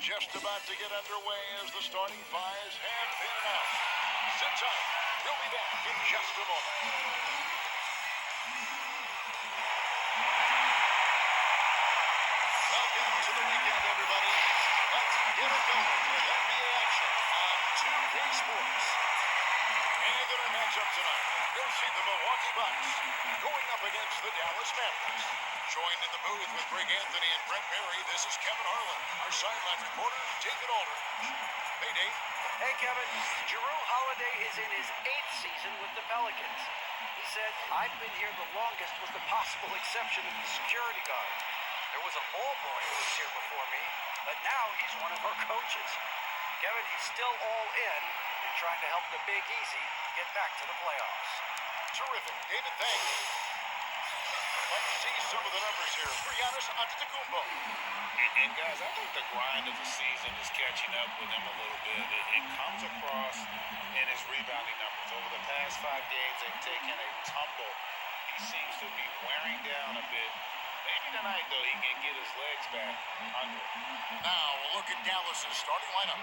just about to get underway as the starting fives have been announced. Sit tight. We'll be back in just a moment. Welcome to the weekend, everybody. Let's get it going with NBA action on 2K Sports. And in our matchup tonight, we'll see the Milwaukee Bucks going up against the Dallas Mavericks. Joined in the booth with Greg Anthony and Brent Berry, this is Kevin Harlan, our sideline reporter, David Aldridge. Hey, Dave. Hey, Kevin. Jrue Holiday is in his 8th season with the Pelicans. He said, "I've been here the longest with the possible exception of the security guard. There was a ball boy who was here before me, but now he's one of our coaches." Kevin, he's still all in and trying to help the Big Easy get back to the playoffs. Terrific. David, thanks. Let's see some of the numbers here for Giannis Antetokounmpo. And guys, I think the grind of the season is catching up with him a little bit. It comes across in his rebounding numbers. Over the past 5 games, they've taken a tumble. He seems to be wearing down a bit. Maybe tonight, though, he can get his legs back under it. Now, we'll look at Dallas's starting lineup.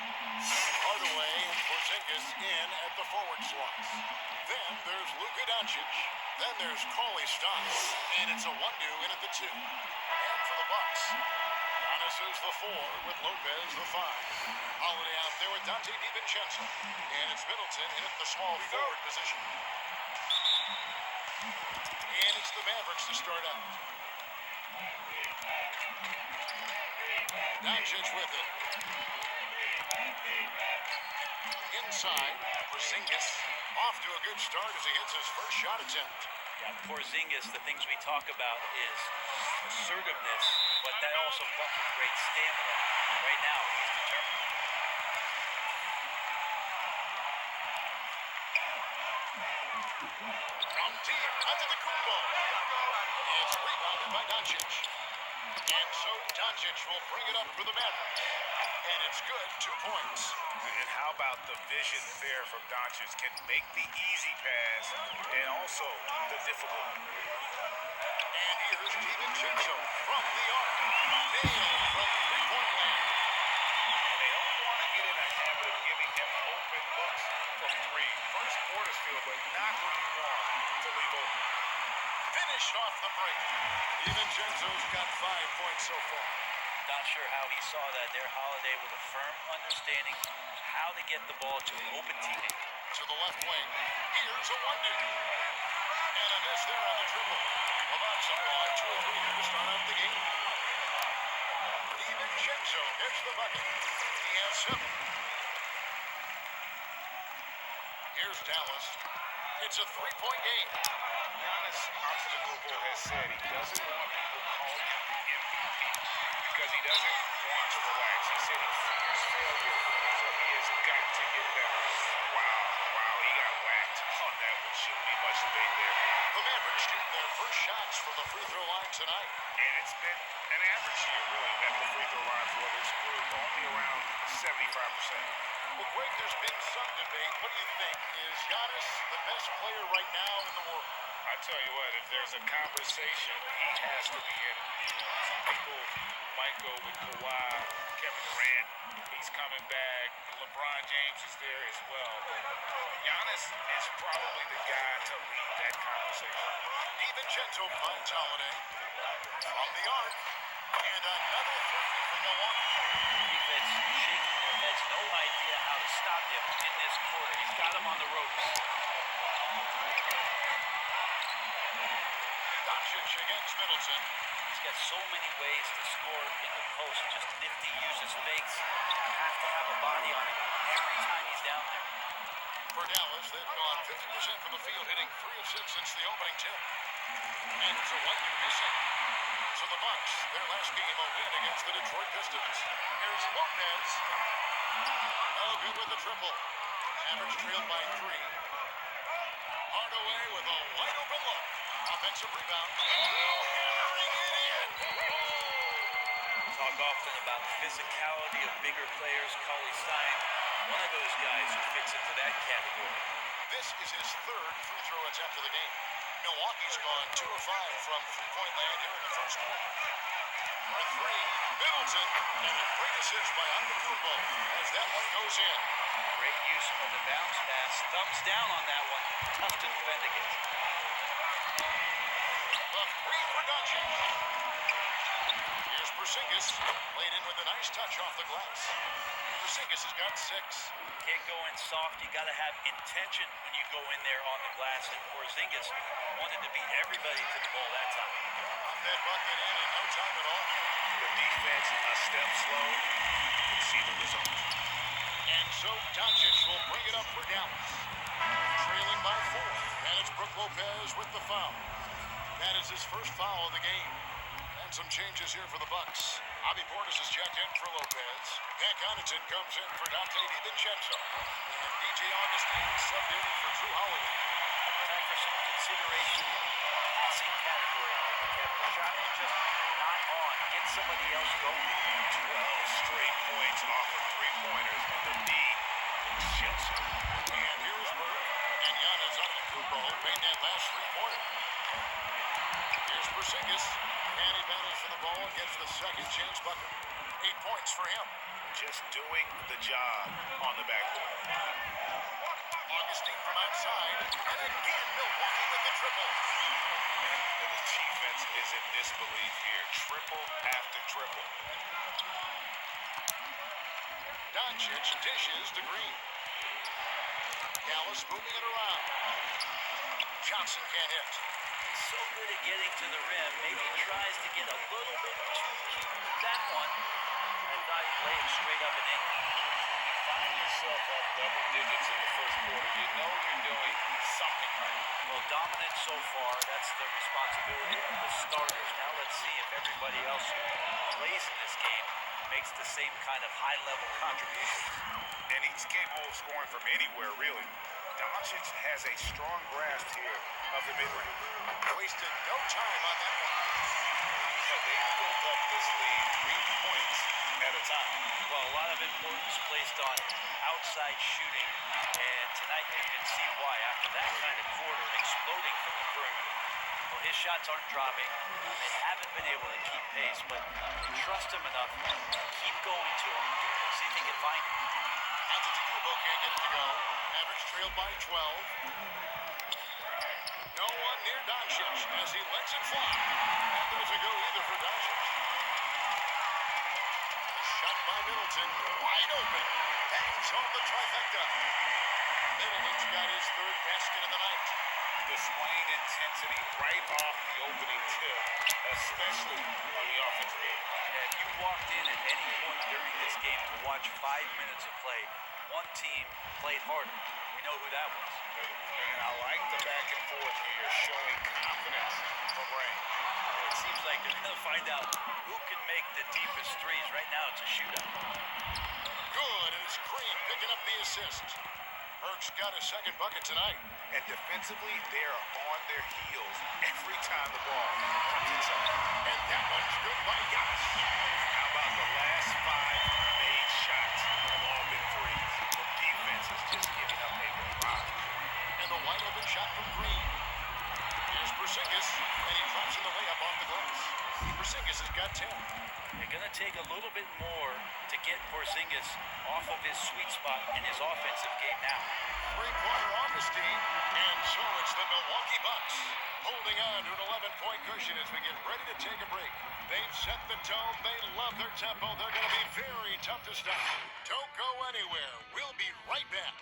Hardaway and Porzingis in at the forward slots. Then there's Luka Doncic. Then there's Cauley Stein. And it's a 1-2 in at the 2. And for the Bucks, Giannis is the 4 with Lopez the 5. Holiday out there with Dante DiVincenzo. And it's Middleton in at the small forward position. And it's the Mavericks to start out. Doncic with it. Inside, Porzingis off to a good start as he hits his first shot attempt. Yeah, Porzingis, the things we talk about is assertiveness, but that also comes with great stamina. Right now, he's determined. From deep, Antetokounmpo. It's rebounded by Doncic. And so Doncic will bring it up for the Mavericks. And it's good, 2 points. And how about the vision there from Doncic? Can make the easy pass and also the difficult one. And here's DiVincenzo from the arc. Nailed from three-point land. And they don't want to get in the habit of giving him open looks from 3. First quarter still, but not what you want to leave open. Finished off the break. DiVincenzo's got 5 points so far. Not sure how he saw that there. Holiday with a firm understanding how to get the ball to an open teammate. To the left wing. Here's a 1-2. And a miss there on the dribble. About some ball, 2 or 3 here to start out the game. DiVincenzo hits the bucket. He has 7. Here's Dallas. It's a 3-point game. Giannis Antetokounmpo has said he doesn't want people calling him the MVP because he doesn't want to relax. He said he fears failure, so he has got to get better. Wow, he got whacked on that one. Shouldn't be much debate there. The Mavericks shooting their first shots from the free throw line tonight. And it's been an average year, really, at the free throw line for this group, only around 75%. Well, Greg, there's been some debate. What do you think? Is Giannis the best player right now in the world? I tell you what, if there's a conversation, he has to be in it. Some people might go with Kawhi, Kevin Durant. He's coming back. LeBron James is there as well. But Giannis is probably the guy to lead that conversation. DiVincenzo finds Holiday from the arc. And another 3 for Milwaukee. Defense shaking their heads. No idea how to stop him in this quarter. He's got him on the ropes. Doncic against Middleton. He's got so many ways to score in the post. Just nifty, uses fakes. You have to have a body on him every time he's down there. For Dallas, they've gone 50% from the field, hitting 3 of 6 since the opening tip. And it's a 1-2 missing. So the Bucks, their last game will win against the Detroit Pistons. Here's Lopez. No good with the triple. Mavericks trailed by 3. Hardaway with a wide open look. Offensive rebound. Hammering it in. Talk often about the physicality of bigger players. Cauley Stein, one of those guys who fits into that category. This is his 3rd free throw attempt of the game. Milwaukee's gone 2 of 5 from three-point land here in the first quarter. A three. Middleton. And a great assist by Antetokounmpo as that one goes in. Great use of the bounce pass. Thumbs down on that one. Tough to defend against. The three for Doncic. Here's Porzingis. Played in with a nice touch off the glass. Porzingis has got 6. Can't go in soft. You got to have intention when you go in there on the glass. And Porzingis wanted to beat everybody to the ball that time. That bucket in no time at all. The defense a step slow. You can see the result. And so Doncic will bring it up for Dallas. Trailing by 4. And it's Brook Lopez with the foul. That is his first foul of the game. And some changes here for the Bucks. Bobby Portis is checked in for Lopez. Pat Connaughton comes in for Dante DiVincenzo. And DJ Augustine subbed in for Drew Holiday. Time for some consideration. Passing category. The shot is just not on. Get somebody else going. 12 straight points off of three-pointers and the D is just. And here's Burke. And Giannis Antetokounmpo made that last three-pointer. Here's Porzingis. And he battles for the ball and gets the second chance bucket. 8 points for him. Just doing the job on the backboard. Augustine from outside. And again, Milwaukee with the triple. And the defense is in disbelief here. Triple after triple. Doncic dishes to Green. Dallas moving it around. Johnson can't hit. He's so good at getting to the rim. Maybe tries to get a little bit too cute with that one. I thought he'd lay it straight up and in. You find yourself up double digits in the first quarter. You know you're doing something right. Well, dominant so far. That's the responsibility of the starters. Now let's see if everybody else who plays in this game makes the same kind of high-level contributions. And he's capable of scoring from anywhere, really. Doncic has a strong grasp here of the mid-range. Wasted no time on that one. They built up this lead 3 points at a time. Well, a lot of importance placed on outside shooting, and tonight you can see why. After that kind of quarter, exploding from the perimeter. Well, his shots aren't dropping. They haven't been able to keep pace, but you trust him enough. Keep going to him. See if he can find it. Antetokounmpo can't get it to go. Mavericks trailed by 12. No one near Doncic as he lets it fly. That doesn't go either for Doncic. Shot by Middleton. Wide open. Bangs on the trifecta. Middleton's got his third basket of the night. Displaying intensity right off the opening tip, especially on the offensive game. And if you walked in at any point during this game to watch 5 minutes of play, one team played harder. We know who that was. And I like the back and forth here, showing confidence from Ray. It seems like they're going to find out who can make the deepest threes. Right now, it's a shootout. Good, and it's Green picking up the assist. Burke's got a second bucket tonight. And defensively, they are on their heels every time the ball comes inside. And that one's good by Giannis. How about the last 5 made shots have all been threes? The defense is just giving up a barrage. And the wide open shot from Green. Here's Porzingis, and he drops in the layup off the glass. Porzingis has got 10. They're going to take a little bit more to get Porzingis off of his sweet spot in his offensive game now. Three-pointer Augustine, and so it's the Milwaukee Bucks holding on to an 11-point cushion as we get ready to take a break. They've set the tone. They love their tempo. They're going to be very tough to stop. Don't go anywhere. We'll be right back.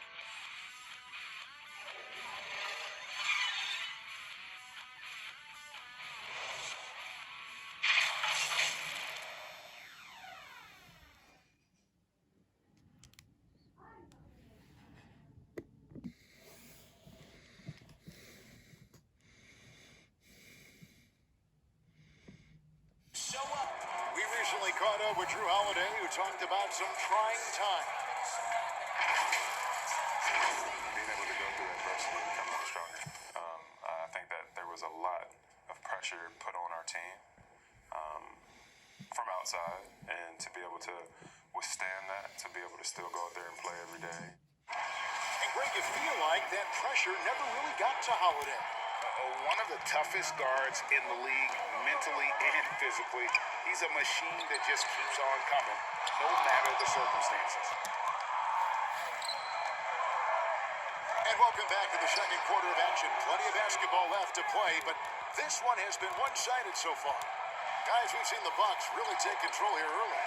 We recently caught up with Drew Holiday, who talked about some trying times. Being able to go through adversity and come out stronger. I think that there was a lot of pressure put on our team from outside, and to be able to withstand that, to be able to still go out there and play every day. And Greg, you feel like that pressure never really got to Holiday. One of the toughest guards in the league, mentally and physically. He's a machine that just keeps on coming, no matter the circumstances. And welcome back to the second quarter of action. Plenty of basketball left to play, but this one has been one-sided so far. Guys, we've seen the Bucks really take control here early.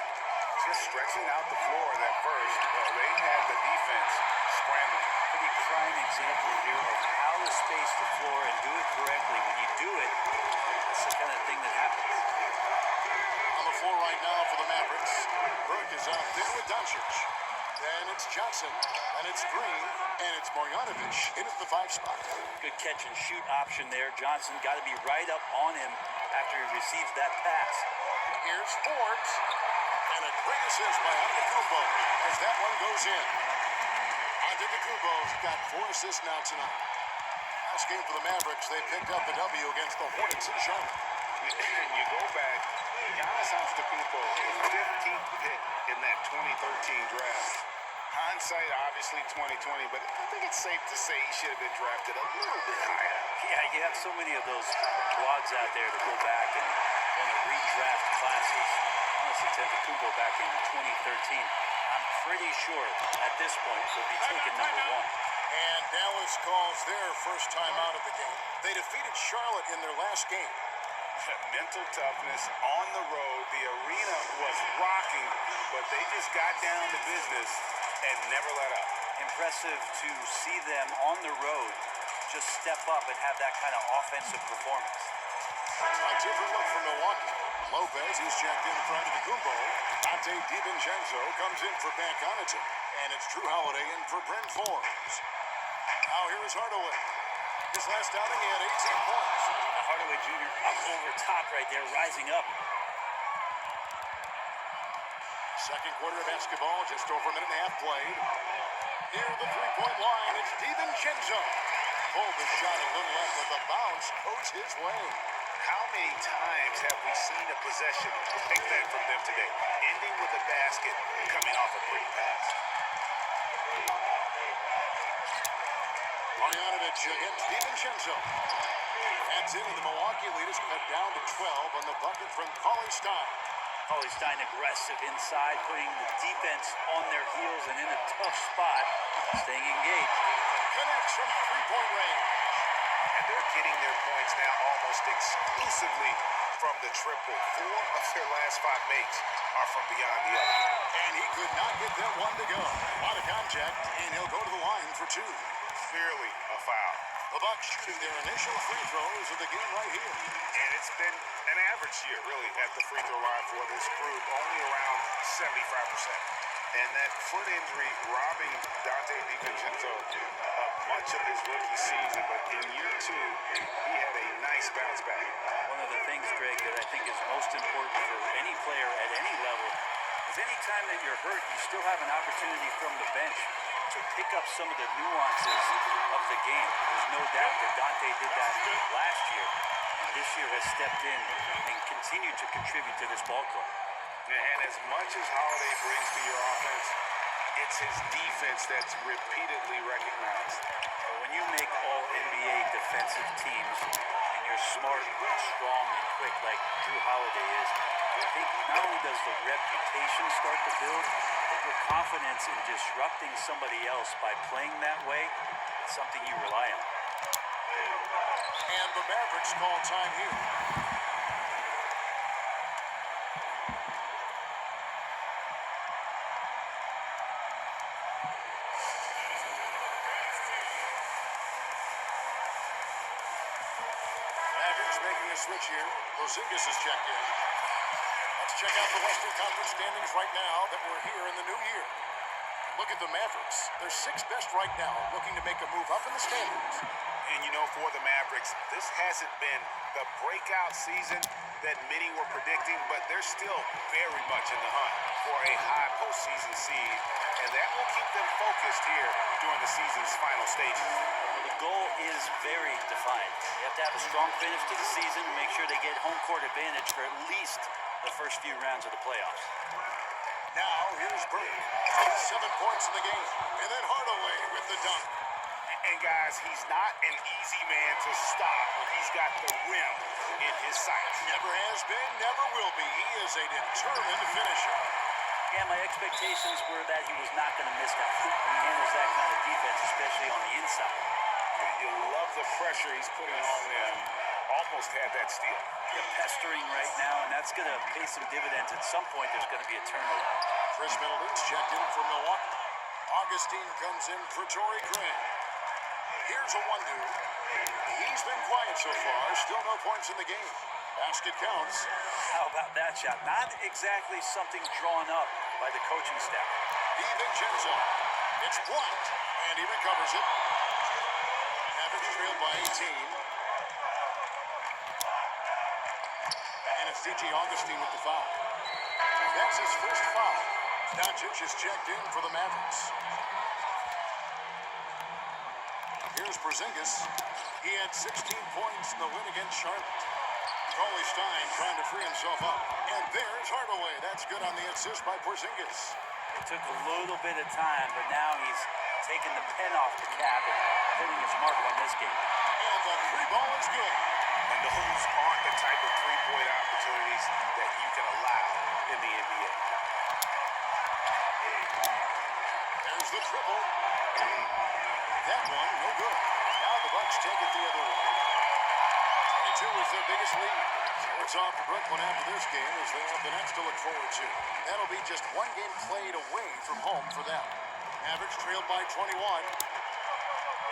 Just stretching out the floor in that first. They had the defense scrambling. Pretty prime example here of how to space the floor and do it correctly. When you do it, that's the kind of thing that happens. On the floor right now for the Mavericks. Burke is out there with Doncic. Then it's Johnson, and it's Green, and it's Marjanovic in at the 5 spot. Good catch and shoot option there. Johnson got to be right up on him after he receives that pass. Here's Forbes, and a great assist by Antetokounmpo as that one goes in. Antetokounmpo's got 4 assists now tonight. Last game for the Mavericks, they picked up the W against the Hornets in Charlotte. And you go back, Giannis Antetokounmpo, the 15th pick in that 2013 draft. Hindsight, obviously 2020, but I think it's safe to say he should have been drafted a little bit higher. Yeah, you have so many of those blogs out there that go back and want to redraft classes. Honestly, Antetokounmpo back in 2013, I'm pretty sure at this point will be taken number 1. And Dallas calls their first time out of the game. They defeated Charlotte in their last game. Mental toughness on the road. The arena was rocking, but they just got down to business and never let up. Impressive to see them on the road just step up and have that kind of offensive performance. A different look from Milwaukee. Lopez, he's checked in front of the Kumbo. Dante DiVincenzo comes in for Ben Connaughton. And it's Drew Holiday in for Bryn Forbes. Now here is Hardaway. His last outing, he had 18 points. Hardaway Jr. up over top right there, rising up. Second quarter of basketball, just over a minute and a half played. Near the three-point line, it's DiVincenzo. Pulled the shot a little left, but the bounce goes his way. How many times have we seen a possession like that from them today? Ending with a basket, coming off a pretty pass. Marjanovic against DiVincenzo. Adds in, and the Milwaukee lead is cut down to 12 on the bucket from Cauley-Stein. Cauley-Stein aggressive inside, putting the defense on their heels and in a tough spot, staying engaged. Connects from three-point range. And they're getting their points now almost exclusively from the triple. 4 of their last 5 makes are from beyond the arc. And he could not get that one to go. A lot of contact, and he'll go to the line for 2. Clearly a foul. The Bucks shooting their initial free throws of the game right here. And it's been an average year, really, at the free throw line for this group, only around 75%. And that foot injury robbing Dante DiVincenzo of much of his rookie season, but in year 2, he had a nice bounce back. One of the things, Greg, that I think is most important for any player at any level is any time that you're hurt, you still have an opportunity from the bench to pick up some of the nuances of the game. There's no doubt that Dante did that last year, and this year has stepped in and continued to contribute to this ball club. And as much as Holiday brings to your offense, it's his defense that's repeatedly recognized. But when you make all NBA defensive teams and you're smart, strong, and quick like Drew Holiday is, I think not only does the reputation start to build, but your confidence in disrupting somebody else by playing that way is something you rely on. And the Mavericks call time here. Mavericks making a switch here. Porzingis is checked in. Let's check out the Western Conference standings right now that we're here in the new year. Look at the Mavericks. They're 6th best right now, looking to make a move up in the standings. And you know, for the Mavericks, this hasn't been the breakout season that many were predicting, but they're still very much in the hunt for a high postseason seed, and that will keep them focused here during the season's final stages. The goal is very defined. They have to have a strong finish to the season and make sure they get home court advantage for at least the first few rounds of the playoffs. Now, here's Bird. 7 points in the game. And then Hardaway with the dunk. And guys, he's not an easy man to stop when he's got the rim in his sights. Never has been, never will be. He is a determined finisher. Yeah, my expectations were that he was not going to miss that. He handles that kind of defense, especially on the inside. You love the pressure he's putting on them. Almost had that steal. They're pestering right now, and that's going to pay some dividends. At some point, there's going to be a turnover. Chris Middleton's checked in for Milwaukee. Augustine comes in for Torrey Craig. Here's a 1-2. He's been quiet so far. Still no points in the game. Basket counts. How about that shot? Not exactly something drawn up by the coaching staff. DiVincenzo. It's blocked, and he recovers it. Mavericks trailed by 18. And it's DJ Augustine with the foul. That's his first foul. Doncic is checked in for the Mavericks. Here's Porzingis. He had 16 points in the win against Charlotte. Cauley Stein trying to free himself up. And there's Hardaway. That's good on the assist by Porzingis. It took a little bit of time, but now he's taking the pen off the cap and putting his mark on this game. And the three ball is good. And those aren't the type of three-point opportunities that you can allow in the NBA. There's the triple. That one, no good. Now the Bucks take it the other way. 22 is their biggest lead. So it's off to Brooklyn after this game as they have the next to look forward to. That'll be just one game played away from home for them. Mavericks trailed by 21.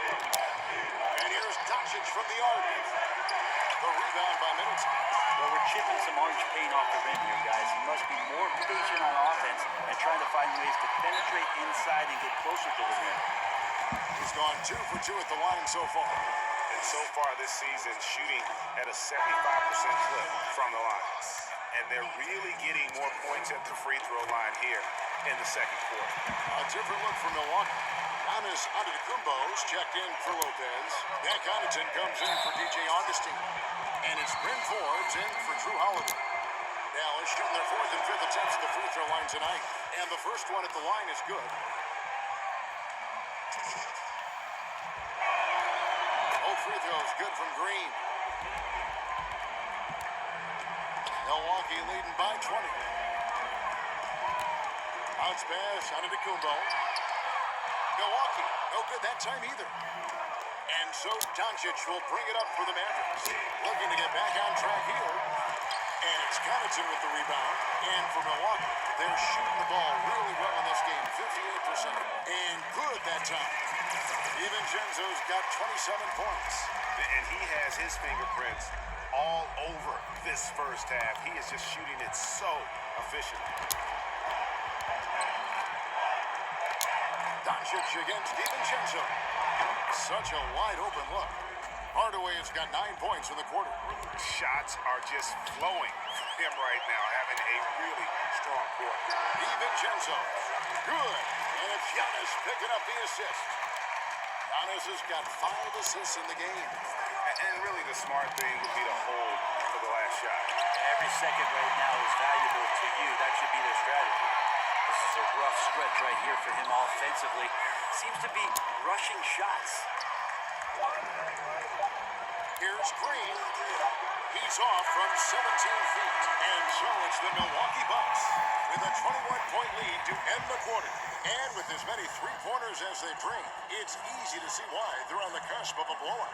And here's Doncic from the arc. The rebound by Middleton. Well, we're chipping some orange paint off the rim here, guys. He must be more patient on offense and trying to find ways to penetrate inside and get closer to the rim. He's gone 2 for 2 at the line so far. And so far this season, shooting at a 75% clip from the line. And they're really getting more points at the free throw line here in the second quarter. A different look for Milwaukee. Giannis Antetokounmpo's checked in for Lopez. Zach Connaughton comes in for DJ Augustine. And it's Bryn Forbes in for Drew Holiday. Dallas shooting their 4th and 5th attempts at the free throw line tonight. And the first one at the line is good. Both free throws good from Green. Milwaukee leading by 20. Bounce pass Antetokounmpo. Milwaukee, no good that time either. And so Doncic will bring it up for the Mavericks. Looking to get back on track here. And it's Connaughton with the rebound. And for Milwaukee, they're shooting the ball really well in this game, 58%. And good that time. DiVincenzo's got 27 points. And he has his fingerprints all over this first half. He is just shooting it so efficiently. Doncic against DiVincenzo. Such a wide open look. Hardaway has got 9 points in the quarter. Shots are just flowing from him right now, having a really strong quarter. DiVincenzo. Good. And it's Giannis picking up the assist. Giannis has got 5 assists in the game. And really the smart thing would be to hold for the last shot. Every second right now is valuable to you. That should be their strategy. This is a rough stretch right here for him offensively. Seems to be rushing shots. Here's Green. He's off from 17 feet. And so it's the Milwaukee Bucks with a 21-point lead to end the quarter. And with as many three-pointers as they bring, it's easy to see why they're on the cusp of a blowout.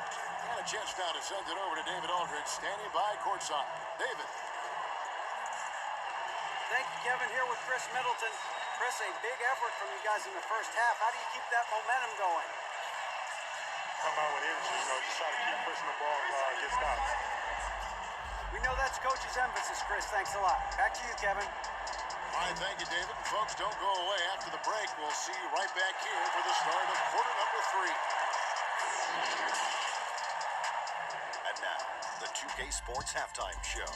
And a chance now to send it over to David Aldridge, standing by courtside. David. Thank you, Kevin. Here with Chris Middleton. Chris, a big effort from you guys in the first half. How do you keep that momentum going? Come out with energy, just try to keep pushing the ball, get stops. We know that's Coach's emphasis, Chris. Thanks a lot. Back to you, Kevin. All right, thank you, David. And folks, don't go away. After the break, we'll see you right back here for the start of quarter number 3. And now, the 2K Sports Halftime Show.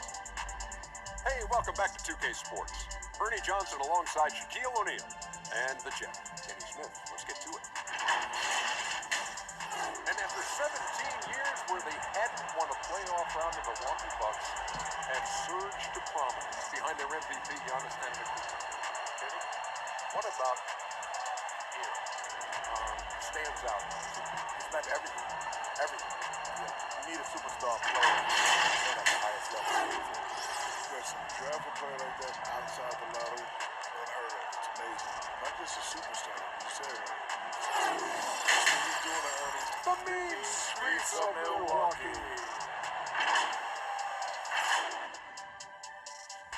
Hey, welcome back to 2K Sports. Bernie Johnson alongside Shaquille O'Neal and the Jet, Kenny Smith. Let's get to it. And after 17 years where they hadn't won a playoff round, the Milwaukee Bucks have surged to prominence behind their MVP, Giannis Antetokounmpo. Kenny, what about him stands out? He's It's not everything. Everything. Yeah. You need a superstar player at the highest level. Listen, draft a player like that outside the lottery, unheard of. It's amazing. Not just a superstar. You said it. He's doing it early. The mean streets of Milwaukee.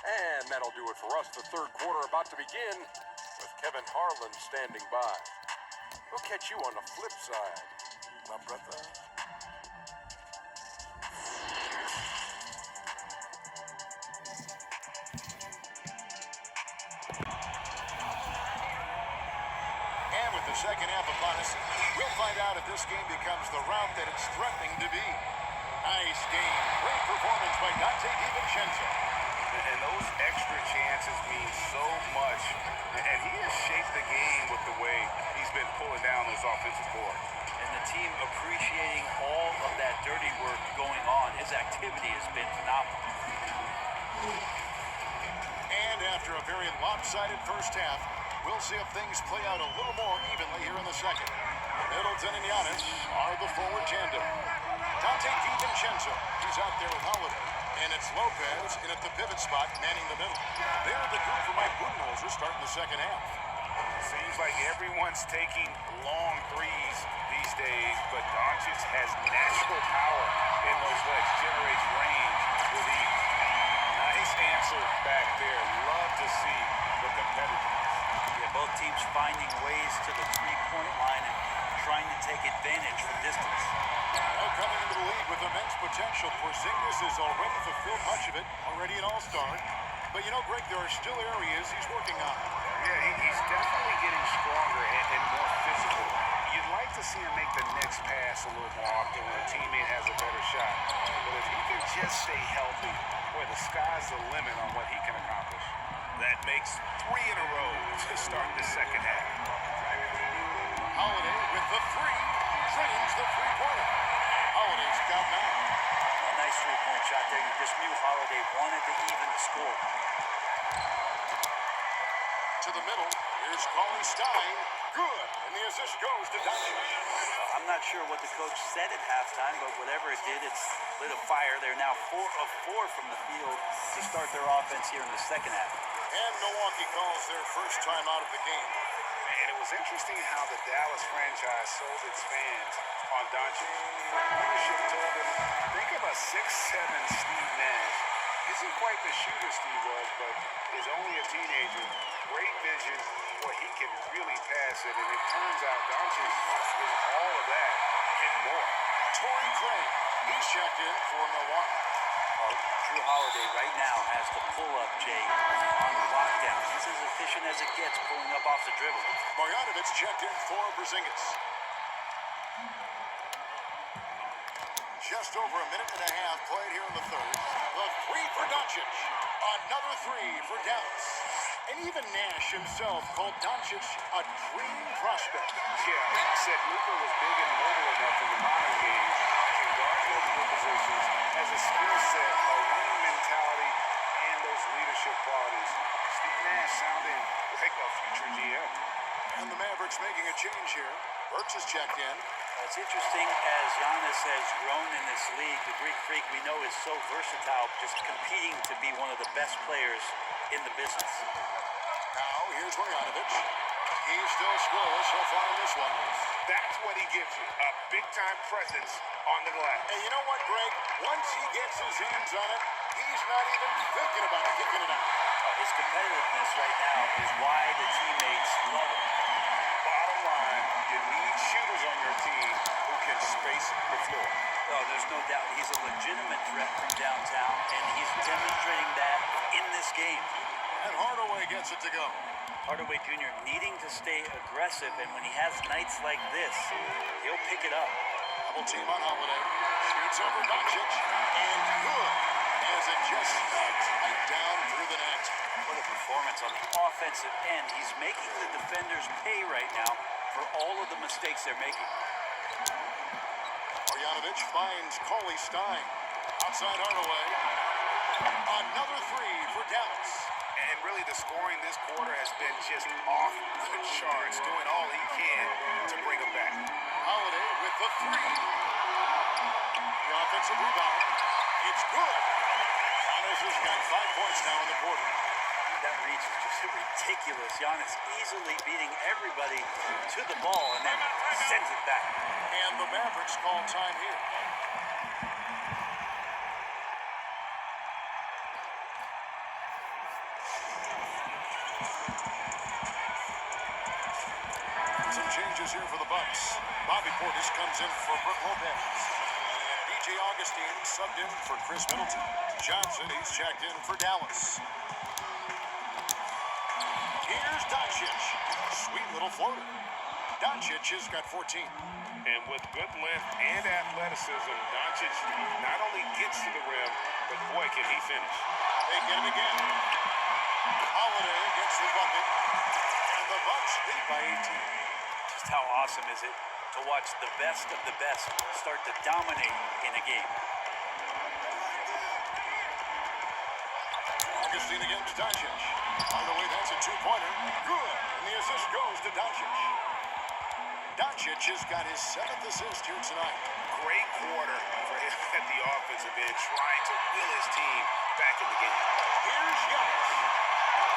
And that'll do it for us. The third quarter about to begin with Kevin Harlan standing by. We'll catch you on the flip side, my brother. And with the second half upon us, we'll find out if this game becomes the route that it's threatening to be. Nice game. Great performance by Dante DiVincenzo. And those extra chances mean so much. And he has shaped the game with the way he's been pulling down those offensive boards. And the team appreciating all of that dirty work going on. His activity has been phenomenal. And after a very lopsided first half, we'll see if things play out a little more evenly here in the second. Middleton and Giannis are the forward tandem. Dante DiVincenzo, he's out there with Holiday. And it's Lopez in at the pivot spot, manning the middle. They're the group for Mike Budenholzer starting the second half. Seems like everyone's taking long threes these days, but Doncic has natural power in those legs, generates range with ease. Nice answer back there. Love to see the competitiveness. Yeah, both teams finding ways to the three-point line and trying to take advantage from distance. Now coming into the league with immense potential, Porzingis has already fulfilled much of it, already an all-star. But you know, Greg, there are still areas he's working on. Yeah, he's definitely getting stronger and more physical. You'd like to see him make the next pass a little more often when a teammate has a better shot. But if he can just stay healthy, boy, the sky's the limit on what he can accomplish. That makes 3 in a row to start the second half. Holiday with the three, drains the three-pointer. Holiday's got 9. A nice three-point shot there. You just knew Holiday wanted to even the score. To the middle, here's Colin Stein. Good, and the assist goes to Doncic. I'm not sure what the coach said at halftime, but whatever it did, it's lit a fire. They're now 4 of 4 from the field to start their offense here in the second half. And Milwaukee calls their first time out of the game. And it was interesting how the Dallas franchise sold its fans on Doncic. Leadership told them, think of a 6'7" Steve Nash. Isn't quite the shooter Steve was, but is only a teenager. Great vision, boy, he can really pass it, and it turns out Doncic is all of that and more. Torrey Craig, he's checked in for Milwaukee. Drew Holiday right now has the pull-up, Jay, on lockdown. He's as efficient as it gets pulling up off the dribble. Marjanovic checked in for Porzingis. Just over a minute and a half played here in the third. The three for Doncic. Another three for Dallas. And even Nash himself called Doncic a dream prospect. Yeah, said Luka was big and mobile enough in the modern game, can guard multiple positions, has a skill set, a winning mentality, and those leadership qualities. Steve Nash sounding like a future GM. And the Mavericks making a change here. Burks is checked in. It's interesting as Giannis has grown in this league. The Greek Freak we know is so versatile, just competing to be one of the best players in the business. Now here's Marjanovic. He's still scoreless so far in this one. That's what he gives you, a big-time presence on the glass. And you know what, Greg? Once he gets his hands on it, he's not even thinking about kicking it out. His competitiveness right now is why the teammates love him. Bottom line, you need shooters on your team who can space the floor. Oh, there's no doubt he's a legitimate threat from downtown, and he's demonstrating that in this game. And Hardaway gets it to go. Hardaway Jr. needing to stay aggressive, and when he has nights like this, he'll pick it up. Double team on Holiday. Shoots over Doncic. And good. As it just snags right down through the net. What a performance on the offensive end. He's making the defenders pay right now for all of the mistakes they're making. Marjanovic finds Coley Stein. Outside Hardaway. Another three for Dallas. And really, the scoring this quarter has been just off the charts, doing all he can to bring them back. Holiday with the three. The offensive rebound. It's good. Giannis has got 5 points now in the quarter. That reach is just ridiculous. Giannis easily beating everybody to the ball and then sends it back. And the Mavericks call time here. Some changes here for the Bucks. Bobby Portis comes in for Brook Lopez. DJ Augustine subbed in for Chris Middleton. Johnson, he's checked in for Dallas. Here's Doncic. Sweet little floater. Doncic has got 14. And with good length and athleticism, Doncic not only gets to the rim, but boy, can he finish. They get it again. Holiday gets the bucket. And the Bucks lead by 18. Just how awesome is it to watch the best of the best start to dominate in a game? Augustine against Doncic. On the way, that's a two-pointer. Good. And the assist goes to Doncic. Doncic has got his 7th assist here tonight. Great quarter for him at the offensive end, trying to will his team back in the game. Here's Giannis.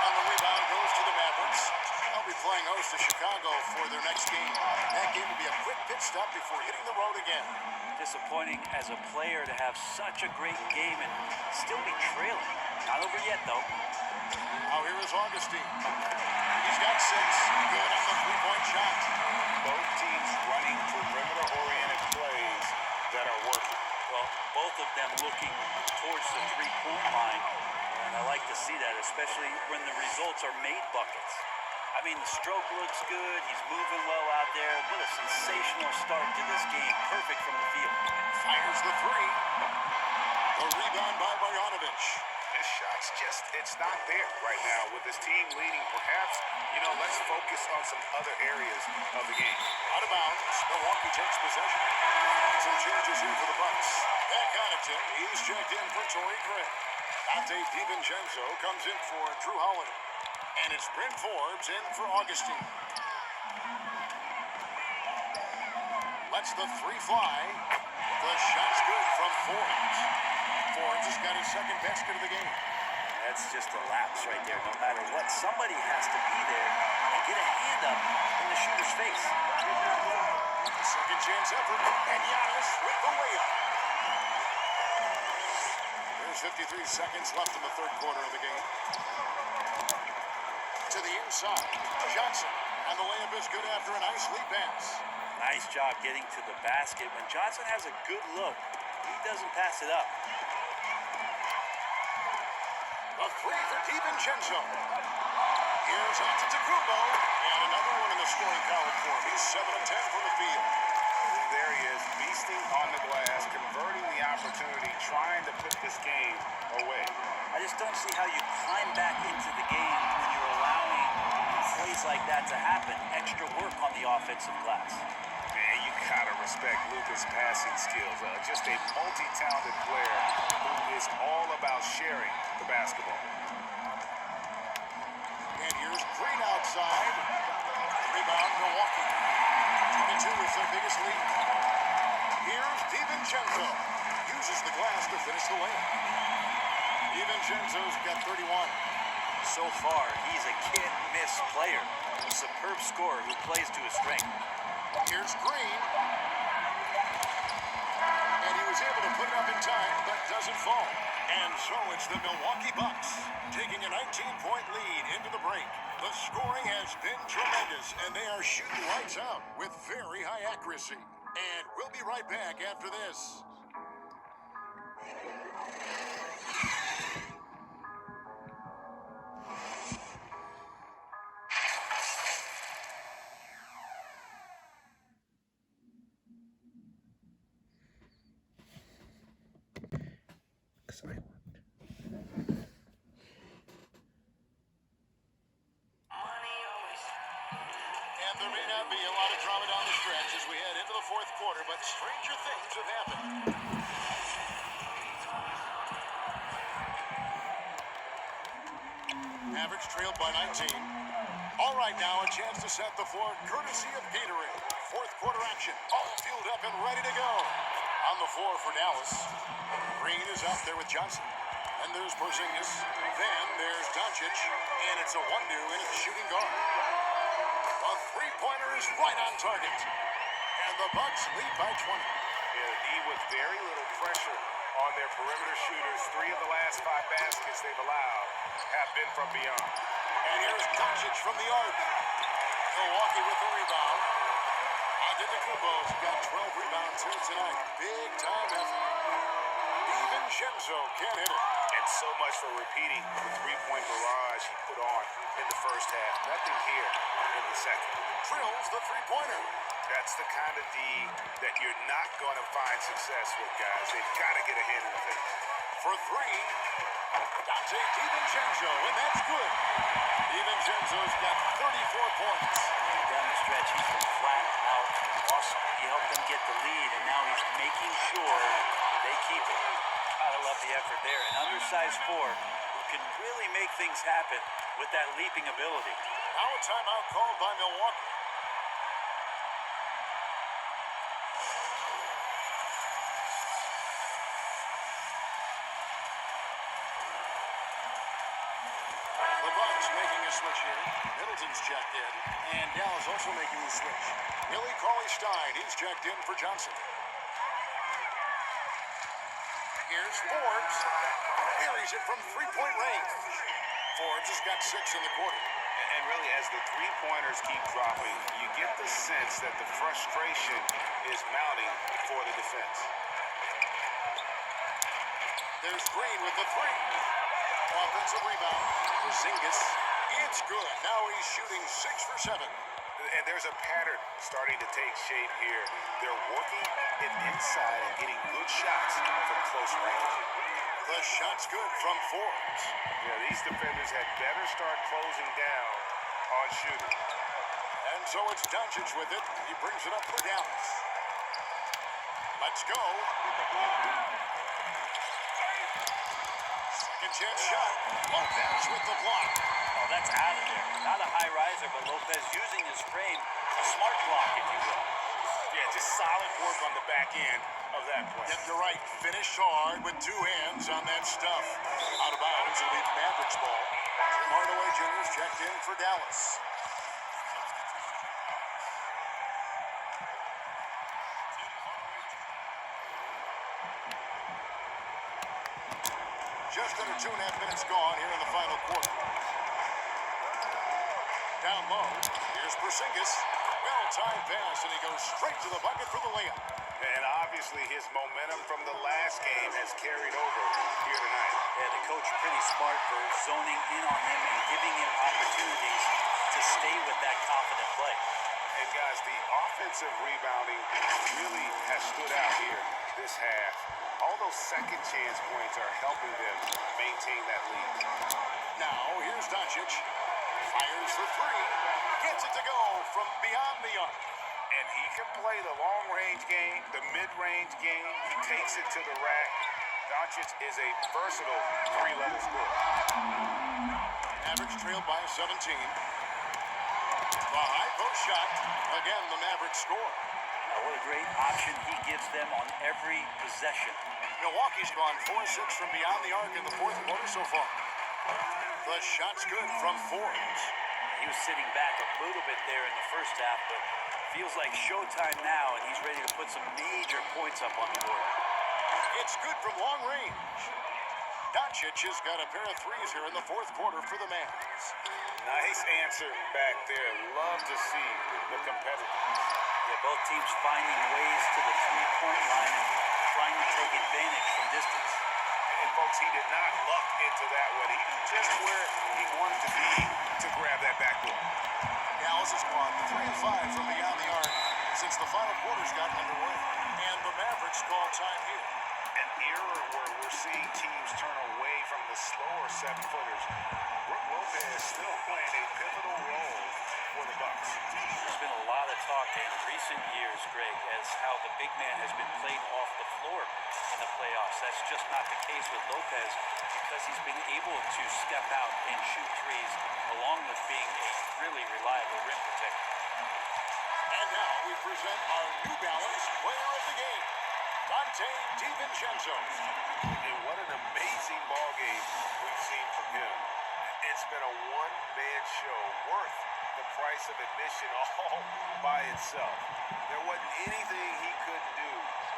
On the rebound goes to the Mavericks. They'll be playing host to Chicago for their next game. That game will be a quick pit stop before hitting the road again. Disappointing as a player to have such a great game and still be trailing. Not over yet, though. Now here is Augustine. He's got 6. Good on the three-point shot. Both teams running perimeter-oriented plays that are working. Well, both of them looking towards the three-point line. And I like to see that, especially when the results are made buckets. I mean, the stroke looks good. He's moving well out there. What a sensational start to this game. Perfect from the field. Fires the three. The rebound by Bogdanovic. His shot's just, it's not there right now with his team leading. Perhaps, let's focus on some other areas of the game. Out of bounds. Milwaukee takes possession. Some changes here for the Bucks. Back Connaughton, he's checked in for Torrey Craig. Dante DiVincenzo comes in for Drew Holiday. And it's Bryn Forbes in for Augustine. Lets the three fly. The shot's good from Forbes. Forbes has got his 2nd basket of the game. That's just a lapse right there. No matter what, somebody has to be there and get a hand up in the shooter's face. Second chance effort. And Giannis with the layup. There's 53 seconds left in the 3rd quarter of the game. To the inside. Johnson. And the layup is good after a nice lead pass. Nice job getting to the basket. When Johnson has a good look, he doesn't pass it up. A three for DiVincenzo. Here's Antetokounmpo. And another one in the scoring column for him. He's 7 of 10 from the field. There he is, feasting on the glass, converting the opportunity, trying to put this game away. I just don't see how you climb back into the game when you're allowing plays like that to happen. Extra work on the offensive glass. Man, you gotta respect Luka's passing skills. Just a multi-talented player who is all about sharing the basketball. And here's Green outside. Rebound, Milwaukee. 22 is their biggest lead. Here's DiVincenzo. Uses the glass to finish the layup. DiVincenzo's got 31. So far, he's a can't-miss player. A superb scorer who plays to his strength. Here's Green. And he was able to put it up in time, but doesn't fall. And so it's the Milwaukee Bucks taking a 19-point lead into the break. The scoring has been tremendous, and they are shooting lights out with very high accuracy. And we'll be right back after this. And there may not be a lot of drama down the stretch as we head into the 4th quarter, but stranger things have happened. Mavericks trailed by 19. All right, now a chance to set the floor courtesy of Gatorade. Fourth quarter action, all fueled up and ready to go. On the floor for Dallas. Green is out there with Johnson. And there's Porzingis. Then there's Doncic. And it's a 1-2 in its shooting guard. A three-pointer is right on target. And the Bucks lead by 20. Yeah, the D with very little pressure on their perimeter shooters. 3 of the last 5 baskets they've allowed have been from beyond. And here's Doncic from the arc. Milwaukee with the rebound. Antetokounmpo's got 12 rebounds here tonight. Big time effort. DiVincenzo can't hit it. And so much for repeating the three-point barrage he put on in the first half. Nothing here in the second. Drills the three-pointer. That's the kind of D that you're not going to find success with, guys. They've got to get a hand in the face. For 3, Dante DiVincenzo, and that's good. DiVincenzo's got 34 points. Down the stretch, he's been flat out awesome. He helped them get the lead, and now he's making sure they keep it. Gotta love the effort there. An undersized 4 who can really make things happen with that leaping ability. Now a timeout called by Milwaukee. The Bucks making a switch here. Middleton's checked in, and Dallas also making the switch. Billy Cauley-Stein, he's checked in for Johnson. Here's Forbes. Buries it from three-point range. Forbes has got 6 in the quarter. And really, as the three-pointers keep dropping, you get the sense that the frustration is mounting for the defense. There's Green with the 3. Offensive rebound. Porzingis. It's good. Now he's shooting 6 for 7. And there's a pattern starting to take shape here. They're working it inside and getting good shots from close range. The shot's good from Forbes. Yeah, these defenders had better start closing down on shooting. And so it's Doncic with it. He brings it up for Dallas. Let's go. Second chance shot. Lopez with the block. Oh, that's out of there. Not a high riser, but Lopez using his frame. A smart block, if you will. Yeah, just solid work on the back end of that play. Yep, you're right. Finished hard with 2 hands on that stuff. Out of bounds, it'll be Mavericks ball. Tim Hardaway Jr.'s checked in for Dallas. Just under 2.5 minutes gone here in the final quarter. Down low, here's Porzingis. Well-timed pass, and he goes straight to the bucket for the layup. And obviously his momentum from the last game has carried over here tonight. Yeah, the coach pretty smart for zoning in on him and giving him opportunities to stay with that confident play. And guys, the offensive rebounding really has stood out here this half. All those second chance points are helping them maintain that lead. Now, here's Doncic. Fires for 3. Gets it to go from beyond the arc. And he can play the long-range game, the mid-range game. He takes it to the rack. Doncic is a versatile 3-level scorer. Mavericks trailed by 17. The high post shot. Again, the Mavericks score. Now, what a great option he gives them on every possession. Milwaukee's gone 4-6 from beyond the arc in the fourth quarter so far. The shot's good from Forbes. He was sitting back a little bit there in the first half, but feels like showtime now, and he's ready to put some major points up on the board. It's good from long range. Doncic has got a pair of 3s here in the fourth quarter for the Mavs. Nice answer back there. Love to see the competitiveness. Yeah, both teams finding ways to the three-point line and trying to take advantage from distance. And folks, he did not luck into that one. He knew just where he wanted to be to grab that backboard. Dallas has gone 3-5 from beyond the arc since the final quarters got underway. And the Mavericks call time here. An era where we're seeing teams turn away from the slower 7-footers. Brook Lopez still playing a pivotal role for the Bucks. There's been a lot of talk in recent years, Greg, as how the big man has been played off the floor. And the playoffs. That's just not the case with Lopez because he's been able to step out and shoot threes along with being a really reliable rim protector. And now we present our New Balance player of the game, Dante DiVincenzo. And what an amazing ball game we've seen from him. It's been a one-man show worth the price of admission all by itself. There wasn't anything he couldn't do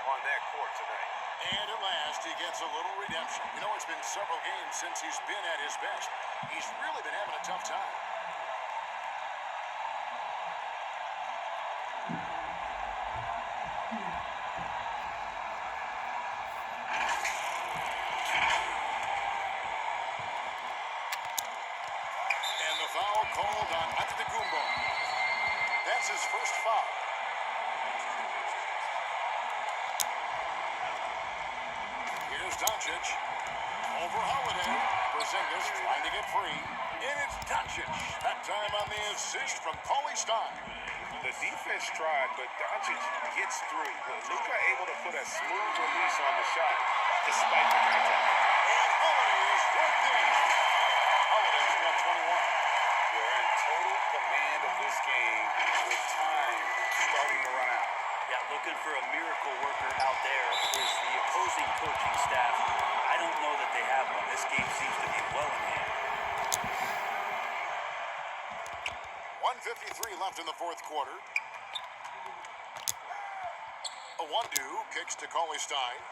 on that court tonight. And at last, he gets a little redemption. You know, it's been several games since he's been at his best. He's really been having a tough time. And the foul called on Antetokounmpo. That's his first foul. Here's Doncic. Over Holiday. Porzingis trying to get free. And it's Doncic. That time on the assist from Cauley Stein. The defense tried, but Doncic gets through. Luka able to put a smooth release on the shot despite the contact. And Holiday is right there. Holiday's got 21. They're in total command of this game with time starting to run out. Yeah, looking for a miracle worker out there is the opposing coaching staff. I don't know that they have one. This game seems to be well in hand. 1:53 left in the fourth quarter. Awundu kicks to Cauley Stein.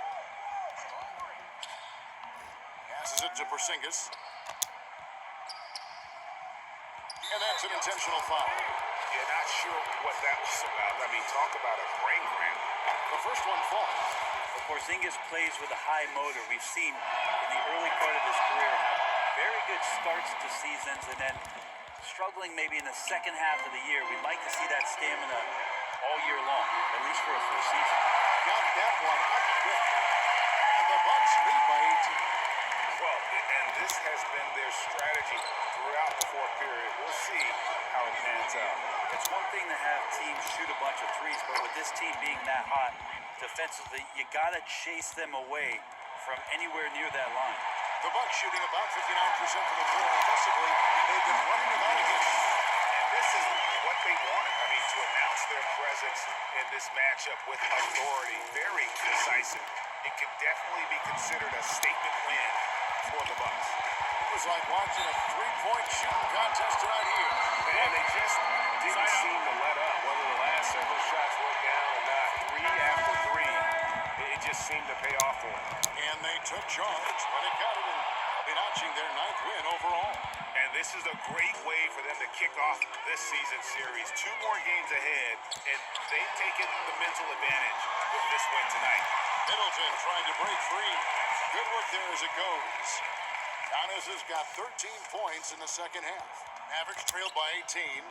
Passes it to Porzingis. And that's an intentional foul. Yeah, not sure what that was about. I mean, talk about a brain cramp. The first one falls. Porzingis plays with a high motor. We've seen in the early part of his career have very good starts to seasons and then struggling maybe in the second half of the year. We'd like to see that stamina all year long, at least for a full season. Got that one up quick. And the Bucks lead by 18. Well, and this has been their strategy throughout the fourth period. We'll see how it pans out. It's one thing to have teams shoot a bunch of threes, but with this team being that hot defensively, you got to chase them away from anywhere near that line. The Bucks shooting about 59% from the floor. Offensively, they've been running without a hitch. And this is what they wanted. I mean, to announce their presence in this matchup with authority, very decisive. It can definitely be considered a statement win for the Bucks. It was like watching a three-point shooting contest tonight here. And they just didn't seem to let up. Whether the last several shots went down or not, three after three, it just seemed to pay off for them. And they took charge when it counted, and they'll be notching their 9th win overall. And this is a great way for them to kick off this season series. 2 more games ahead, and they've taken the mental advantage with this win tonight. Middleton trying to break free. Good work there as it goes. Giannis has got 13 points in the second half. Mavericks trailed by 18.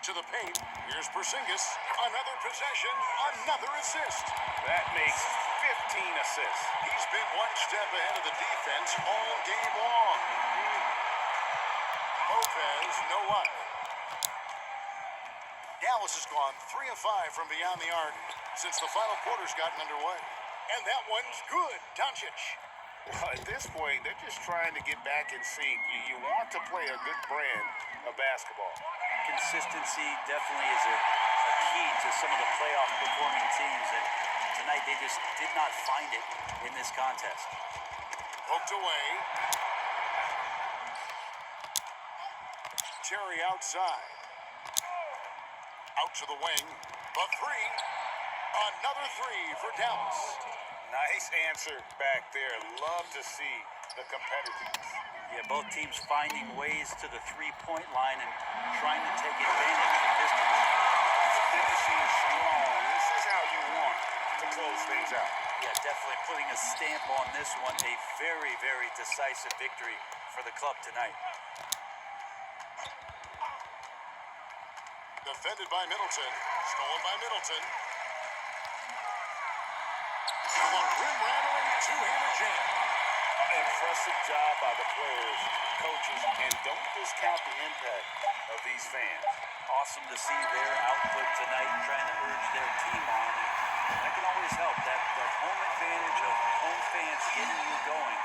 To the paint. Here's Porzingis. Another possession. Another assist. That makes 15 assists. He's been one step ahead of the defense all game long. Lopez, no luck. Dallas has gone 3 of 5 from beyond the arc since the final quarter's gotten underway. And that one's good. Doncic. Well, at this point, they're just trying to get back in sync. You want to play a good brand of basketball. Consistency definitely is a key to some of the playoff performing teams, and tonight they just did not find it in this contest. Poked away. Terry outside. Out to the wing. The three. Another three for Dallas. Nice answer back there. Love to see the competitiveness. Yeah, both teams finding ways to the three-point line and trying to take advantage of distance. Finishing strong. This is how you want to close things out. Yeah, definitely putting a stamp on this one. A very, very decisive victory for the club tonight. Defended by Middleton. Stolen by Middleton. A rim-rattling two-handed jam. Impressive job by the players, coaches, and don't discount the impact of these fans. Awesome to see their output tonight, trying to urge their team on. And that can can always help. That home advantage of home fans getting you going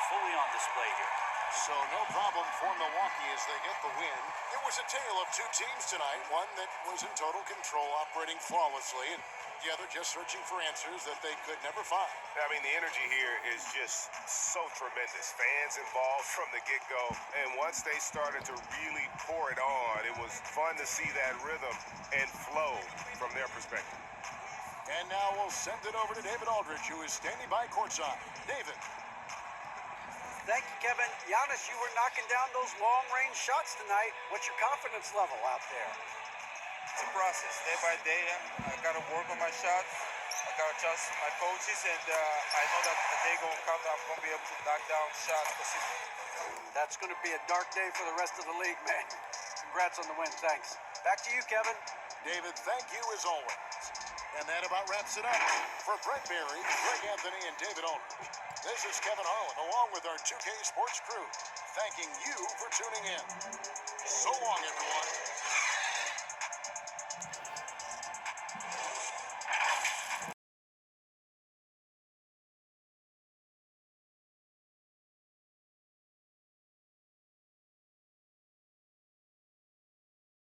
fully on display here. So no problem for Milwaukee as they get the win. It was a tale of two teams tonight, one that was in total control, operating flawlessly, and the other just searching for answers that they could never find. I mean, the energy here is just so tremendous. Fans involved from the get-go, and once they started to really pour it on, it was fun to see that rhythm and flow from their perspective. And now we'll send it over to David Aldridge, who is standing by courtside. David. Thank you, Kevin. Giannis, you were knocking down those long-range shots tonight. What's your confidence level out there? It's a process, day by day. I got to work on my shots. I got to trust my coaches, and I know that the day going to come, I'm going to be able to knock down shots consistently. That's going to be a dark day for the rest of the league, man. Congrats on the win. Thanks. Back to you, Kevin. David, thank you as always. And that about wraps it up. For Brent Berry, Greg Anthony, and David Aldridge, this is Kevin Harlan, along with our 2K Sports crew, thanking you for tuning in. So long, everyone.